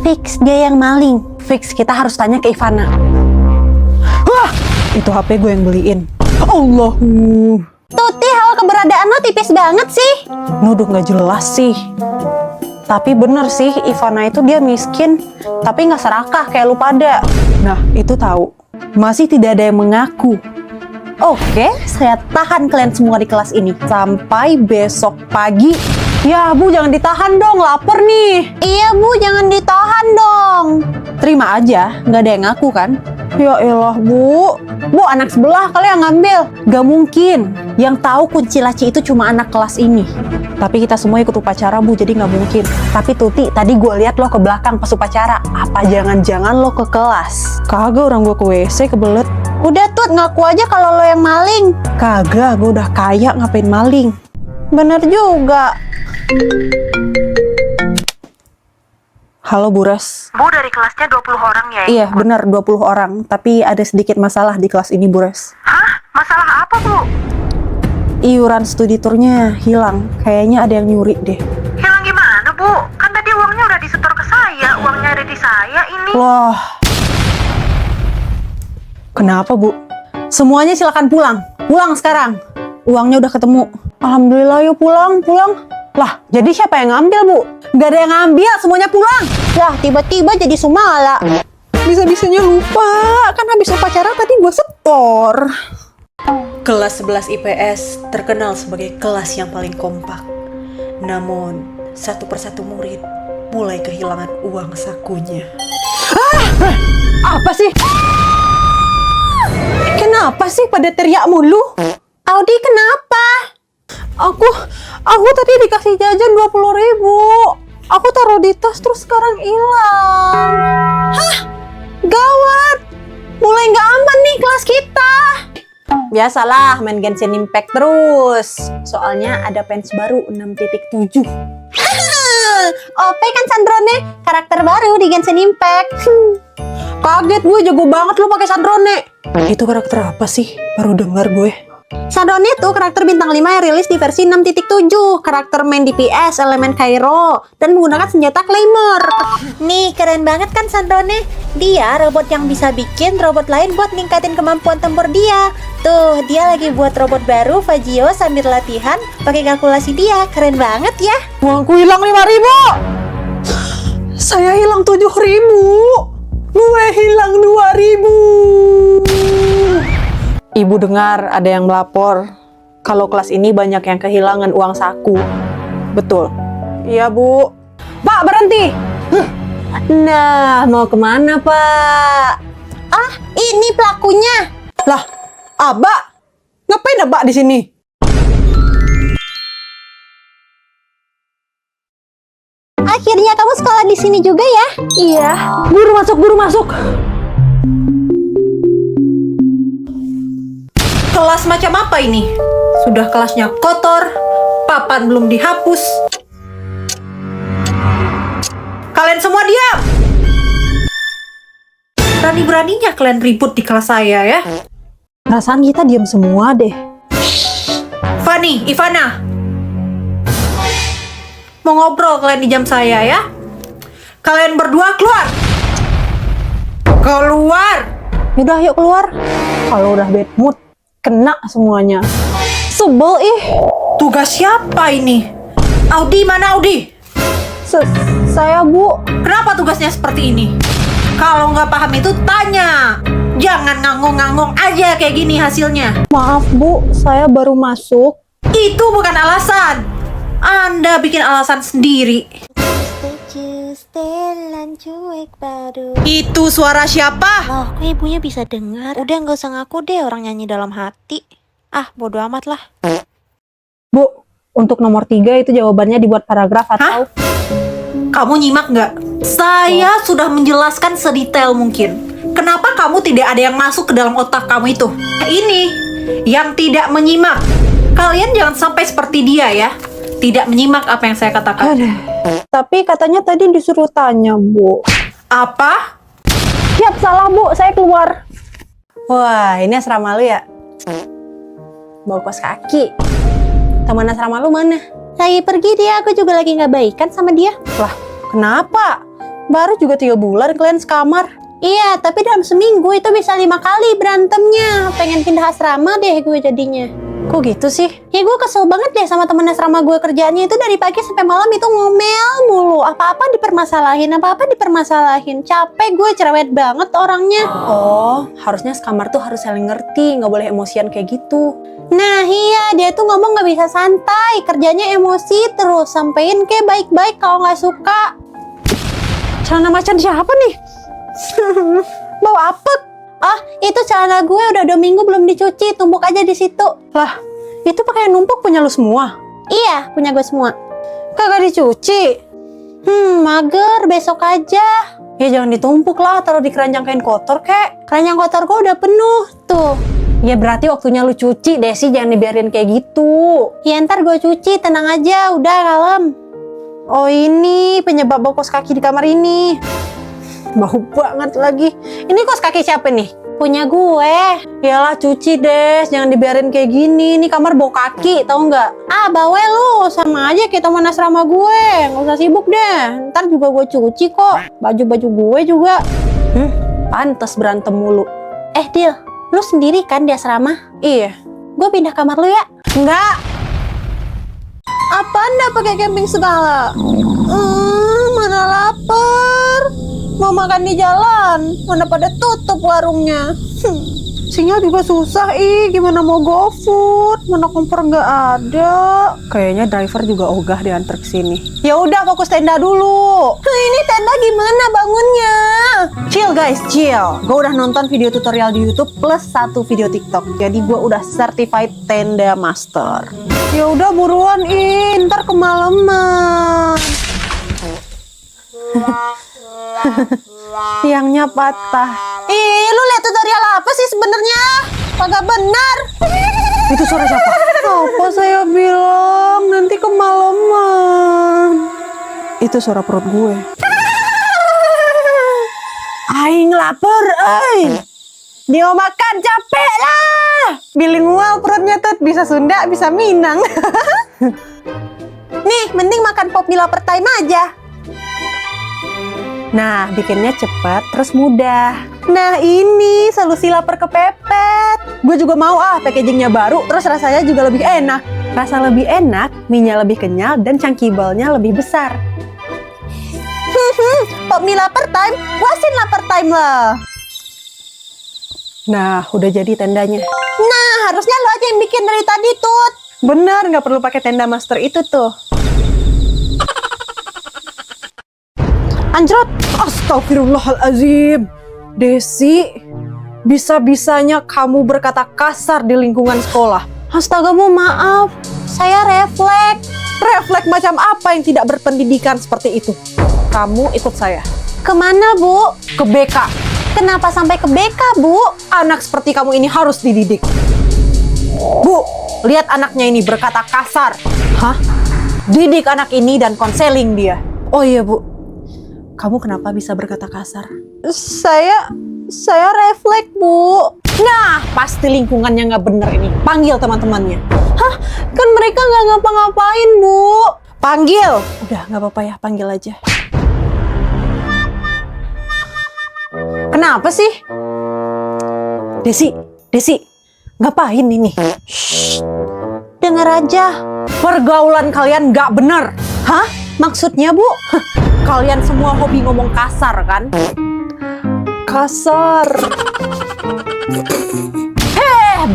Fix dia yang maling. Fix kita harus tanya ke Ivana. Wah, itu HP gue yang beliin. Allahu. Tuti, hal keberadaan lo tipis banget sih. Nuduh nggak jelas sih. Tapi bener sih, Ivana itu dia miskin, tapi nggak serakah kayak lu pada. Nah, itu tahu. Masih tidak ada yang mengaku. Oke, saya tahan kalian semua di kelas ini Sampai besok pagi. Ya, Bu, jangan ditahan dong, lapar nih. Iya Bu, jangan ditahan dong. Terima aja, nggak ada yang ngaku kan? Ya elah, Bu. Bu, anak sebelah kali yang ngambil. Gak mungkin. Yang tahu kunci laci itu cuma anak kelas ini. Tapi kita semua ikut upacara, Bu, jadi nggak mungkin. Tapi Tuti, tadi gue lihat lo ke belakang pas upacara. Apa jangan-jangan lo ke kelas? Kagak, orang gue ke WC kebelet. Udah Tut, ngaku aja kalau lo yang maling. Kagak, gue udah kaya, ngapain maling? Bener juga. Halo Bu Res. Bu, dari kelasnya 20 orang ya? Iya, benar 20 orang. Tapi ada sedikit masalah di kelas ini, Bu Res. Hah? Masalah apa, Bu? Iuran studi turnya hilang. Kayaknya ada yang nyuri deh. Hilang gimana, Bu? Kan tadi uangnya udah disetor ke saya. Uangnya ada di saya ini. Loh. Kenapa, Bu? Semuanya silakan pulang. Pulang sekarang. Uangnya udah ketemu. Alhamdulillah, yuk pulang. Lah, jadi siapa yang ngambil, Bu? Gak ada yang ngambil, semuanya pulang. Lah, tiba-tiba jadi Sumala. Bisa-bisanya lupa. Kan habis upacara tadi gue setor. Kelas 11 IPS terkenal sebagai kelas yang paling kompak. Namun, satu persatu murid mulai kehilangan uang sakunya. Apa sih? Kenapa sih pada teriak mulu? Audi, kenapa? Aku tadi dikasih jajan 20.000. Aku taruh di tas terus sekarang hilang. Hah? Gawat. Mulai nggak aman nih kelas kita. Biasalah main Genshin Impact terus. Soalnya ada fans baru 6.7. OP kan Sandrone, karakter baru di Genshin Impact. Kaget gue, jago banget lu pakai Sandrone. Itu karakter apa sih? Baru dengar gue. Sandrone itu karakter bintang 5 yang rilis di versi 6.7. Karakter main DPS, elemen Cairo, dan menggunakan senjata Claymore. Nih, keren banget kan Sandrone? Dia robot yang bisa bikin robot lain buat ningkatin kemampuan tempur dia. Tuh, dia lagi buat robot baru, Fajio, sambil latihan pakai kalkulasi dia. Keren banget ya. Uangku hilang 5.000. Saya hilang 7.000. Gue hilang 2.000. Ibu dengar ada yang melapor kalau kelas ini banyak yang kehilangan uang saku. Betul? Iya, Bu. Pak, berhenti. Nah, mau kemana, Pak? Ah, ini pelakunya. Lah, Abak? Ngapain Abak di sini? Akhirnya kamu sekolah di sini juga ya? Iya. Guru masuk. Kelas macam apa ini? Sudah kelasnya kotor, papan belum dihapus. Kalian semua diam! Berani-beraninya kalian ribut di kelas saya ya. Perasaan kita diam semua deh. Fani, Ivana, mau ngobrol kalian di jam saya ya. Kalian berdua keluar. Keluar. Yaudah, yuk keluar. Kalau udah bad mood, kena semuanya. Sebel ih. Tugas siapa ini? Audi, mana Audi? Saya, Bu. Kenapa tugasnya seperti ini? Kalau nggak paham itu tanya. Jangan nganggung-nganggung aja kayak gini hasilnya. Maaf, Bu. Saya baru masuk. Itu bukan alasan. Anda bikin alasan sendiri. Itu suara siapa? Loh, kok ibunya bisa dengar? Udah nggak usah ngaku deh orang nyanyi dalam hati. Ah, bodo amat lah. Bu, untuk nomor 3 itu jawabannya dibuat paragraf atau... Kamu nyimak nggak? Saya sudah menjelaskan sedetail mungkin. Kenapa kamu tidak ada yang masuk ke dalam otak kamu itu? Ini yang tidak menyimak. Kalian jangan sampai seperti dia ya. Tidak menyimak apa yang saya katakan. Aduh. Tapi katanya tadi disuruh tanya, Bu. Apa? Siap, salah, Bu. Saya keluar. Wah, ini asrama lu ya? Bawa kaos kaki. Teman asrama lu mana? Lagi pergi dia, aku juga lagi nggak baikan sama dia. Lah, kenapa? Baru juga 3 bulan kalian sekamar. Iya, tapi dalam seminggu itu bisa 5 kali berantemnya. Pengen pindah asrama deh gue jadinya. Kok gitu sih? Ya gue kesel banget deh sama temen asrama gue, kerjaannya itu dari pagi sampai malam itu ngomel mulu. Apa-apa dipermasalahin. Capek gue, cerewet banget orangnya. Oh, harusnya sekamar tuh harus saling ngerti, nggak boleh emosian kayak gitu. Nah iya, dia tuh ngomong gak bisa santai. Kerjanya emosi terus. Sampein kayak baik-baik kalau gak suka. Celana macan siapa nih? Bau apek. Ah, itu celana gue udah 2 minggu belum dicuci. Tumpuk aja di situ. Lah, itu pakai numpuk punya lu semua? Iya, punya gue semua. Kagak dicuci? Mager, besok aja. Ya jangan ditumpuk lah, taruh di keranjang kain kotor kek. Keranjang kotor gue udah penuh. Tuh. Ya berarti waktunya lu cuci, Desi, jangan dibiarin kayak gitu. Ya ntar gue cuci, tenang aja, udah kalem. Oh ini penyebab bau kos kaki di kamar ini. Bau banget lagi. Ini kos kaki siapa nih? Punya gue. Yalah cuci Des, jangan dibiarin kayak gini. Ini kamar bau kaki, tau nggak? Ah bawel lu, sama aja kayak teman asrama gue. Nggak usah sibuk deh, ntar juga gue cuci kok. Baju-baju gue juga. Pantes berantem mulu. Dil, lu sendiri kan di asrama? Iya. Gue pindah kamar lu ya? Enggak. Apa anda pakai camping segala? Mana lapar. Mau makan di jalan, mana pada tutup warungnya. Sinyal juga susah, gimana mau GoFood? Mana kompor nggak ada. Kayaknya driver juga ogah diantar ke sini. Ya udah, fokus tenda dulu. Ini tenda gimana bangunnya? Chill guys, chill. Gue udah nonton video tutorial di YouTube plus 1 video TikTok. Jadi gue udah certified tenda master. Ya udah buruan, ntar kemalaman. Tiangnya patah. Lu lihat tutorial apa sih sebenarnya? Kagak benar. Itu suara siapa? Apa saya bilang nanti kemalaman. Itu suara perut gue. Aing lapar, Dia mau makan, capek lah. Bilingual perutnya tuh, bisa Sunda, bisa Minang. Nih, mending makan pop mie lapar time aja. Nah, bikinnya cepat terus mudah. Nah, ini solusi lapar kepepet. Gue juga mau packagingnya baru, terus rasanya juga lebih enak. Rasa lebih enak, mie-nya lebih kenyal, dan cangkibalnya lebih besar. Pop mie lapar time, puasin lapar time lah. Nah, udah jadi tendanya. Nah, harusnya lo aja yang bikin dari tadi, Tut. Bener, nggak perlu pakai tenda master itu tuh. Anjrot, astagfirullahalazim. Desi, bisa-bisanya kamu berkata kasar di lingkungan sekolah. Astaga, Bu, maaf. Saya refleks. Refleks macam apa yang tidak berpendidikan seperti itu? Kamu ikut saya. Kemana, Bu? Ke BK. Kenapa sampai ke BK, Bu? Anak seperti kamu ini harus dididik. Bu, lihat anaknya ini berkata kasar. Hah? Didik anak ini dan konseling dia. Oh iya, Bu. Kamu kenapa bisa berkata kasar? Saya refleks, Bu. Nah, pasti lingkungannya nggak bener ini. Panggil teman-temannya. Hah? Kan mereka nggak ngapa-ngapain, Bu. Panggil. Udah, nggak apa-apa ya, panggil aja. Kenapa sih? Desi, ngapain ini? Shh, dengar aja. Pergaulan kalian nggak bener. Hah? Maksudnya, Bu? Kalian semua hobi ngomong kasar, kan? Kasar.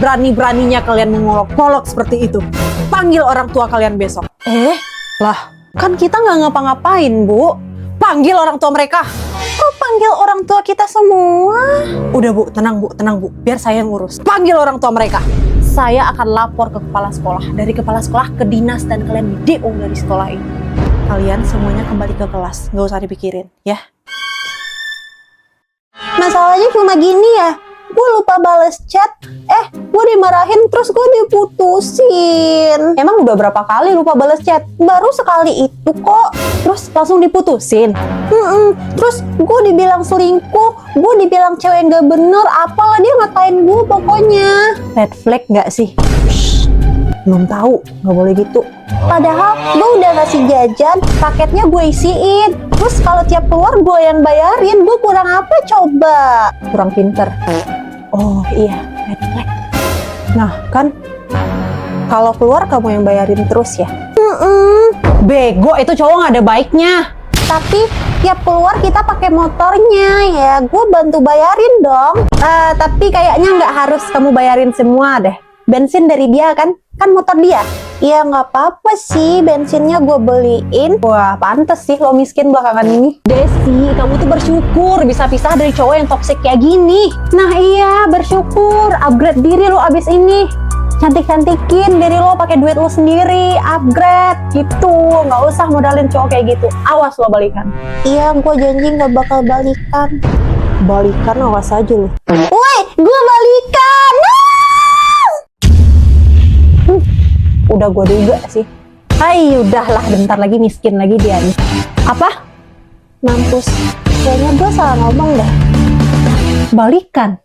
Berani-beraninya kalian mengolok-olok seperti itu. Panggil orang tua kalian besok. Lah, kan kita nggak ngapa-ngapain, Bu. Panggil orang tua mereka. Kok panggil orang tua kita semua? Udah, Bu, tenang, Bu. Biar saya yang ngurus. Panggil orang tua mereka. Saya akan lapor ke kepala sekolah. Dari kepala sekolah ke dinas dan kalian di-DO dari sekolah ini. Kalian semuanya kembali ke kelas. Nggak usah dipikirin, ya. Masalahnya cuma gini ya. Gue lupa bales chat. Gue dimarahin terus gue diputusin. Emang udah berapa kali lupa balas chat? Baru sekali itu kok. Terus langsung diputusin? Terus gue dibilang selingkuh, gue dibilang cewek gak bener, apalah dia ngatain gue pokoknya. Red flag gak sih? Shh, belum tahu, gak boleh gitu. Padahal gue udah ngasih jajan, paketnya gue isiin. Terus kalau tiap keluar gue yang bayarin, gue kurang apa coba? Kurang pinter. Oh iya, red flag. Nah, kan kalau keluar kamu yang bayarin terus ya. Bego, itu cowok nggak ada baiknya. Tapi tiap keluar kita pakai motornya ya, gue bantu bayarin dong. Tapi kayaknya nggak harus kamu bayarin semua deh. Bensin dari dia kan motor dia. Ya nggak apa-apa sih, bensinnya gue beliin. Wah, pantes sih lo miskin belakangan ini. Desi, kamu tuh bersyukur bisa pisah dari cowok yang toksik kayak gini. Nah iya, bersyukur. Upgrade diri lo abis ini. Cantik-cantikin diri lo pakai duit lo sendiri. Upgrade gitu. Nggak usah modalin cowok kayak gitu. Awas lo balikan. Iya, gue janji nggak bakal balikan. Balikan awas aja lo. Woi, gue balikan. Udah gue duga sih. Hai, udahlah, bentar lagi miskin lagi dia nih. Apa? Mampus. Kayaknya gue salah ngomong deh. Balikan?